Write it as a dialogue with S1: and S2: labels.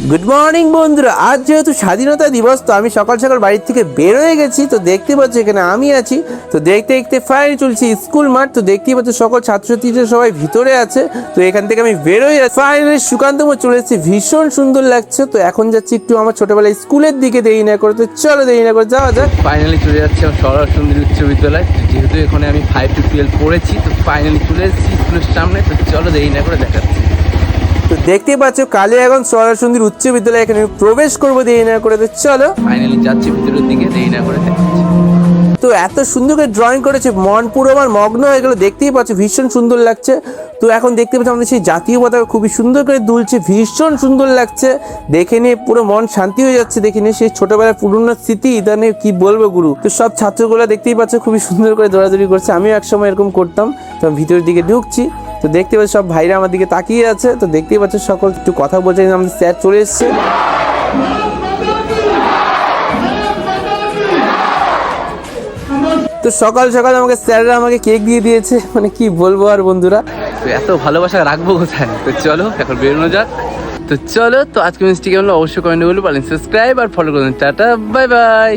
S1: Good morning বন্ধুরা, আজ যেহেতু স্বাধীনতা দিবস তো আমি সকাল সকাল বাড়ির থেকে বের হয়ে গেছি। তো দেখতে পাচ্ছি এখানে আমি আছি। তো দেখতে দেখতে ফাইনালি চলছি স্কুল মাঠ। তো দেখতেই পাচ্ছি সকল ছাত্রছাত্রীরা সবাই ভিতরে আছে। তো এখান থেকে আমি বেরোই ফাইনালি সুকান্ত মোড় চলে এসেছি, ভীষণ সুন্দর লাগছে। তো এখন যাচ্ছি একটু আমার ছোটবেলায় স্কুলের দিকে, দেরি না করে। তো চলো দেরি না করে যাওয়া যাক।
S2: ফাইনালি চলে যাচ্ছে আমার সরলা সুন্দরী উচ্চ বিদ্যালয়। যেহেতু এখানে আমি 5 to 12 পড়েছি, তো ফাইনালি চলে এসেছি স্কুলের সামনে। তো চলো দেরি না করে দেখাচ্ছি।
S1: তো দেখতেই পাচ্ছ কালিয়াগঞ্জ সরলা উচ্চ বিদ্যালয়, এখানে আমি প্রবেশ করবো দেরি না করে। তো চলো
S2: ফাইনালি যাচ্ছি ভিতরের দিকে, দেরি না করে দেখাচ্ছি।
S1: তো এত সুন্দর করে ড্রয়িং করেছে, মন পুরো আমার মগ্ন হয়ে গেল। দেখতেই পাচ্ছ ভীষণ সুন্দর লাগছে। তো এখন দেখতে পাচ্ছি আমাদের সেই জাতীয় পতাকা খুবই সুন্দর করে দুলছে, ভীষণ সুন্দর লাগছে। দেখে নিয়ে পুরো মন শান্তি হয়ে যাচ্ছে। দেখে নিয়ে সেই ছোটবেলার পুরনো স্মৃতি, এটা নিয়ে কি বলবো গুরু। তো সব ছাত্রগুলো দেখতেই পাচ্ছ খুবই সুন্দর করে দৌড়াদৌড়ি করছে, আমিও একসময় এরকম করতাম। তো আমি ভিতরের দিকে ঢুকছি, তো দেখতে পাচ্ছি সব ভাইরা আমার দিকে তাকিয়ে আছে। তো দেখতেই পাচ্ছ সকল একটু কথা বলছে, আমাদের স্যার চলে এসছে। তো সকাল সকাল আমাকে স্যাররা আমাকে কেক দিয়ে দিয়েছে, মানে কি বলবো আর বন্ধুরা।
S2: তো এত ভালোবাসা রাখবো কোথায়। তো চলো এখন বেরোনো যাক। তো চলো, তো আজকে মিষ্টি কেমন অবশ্যই কমেন্টে বলে পারেন, সাবস্ক্রাইব আর ফলো করুন। Tata, bye bye.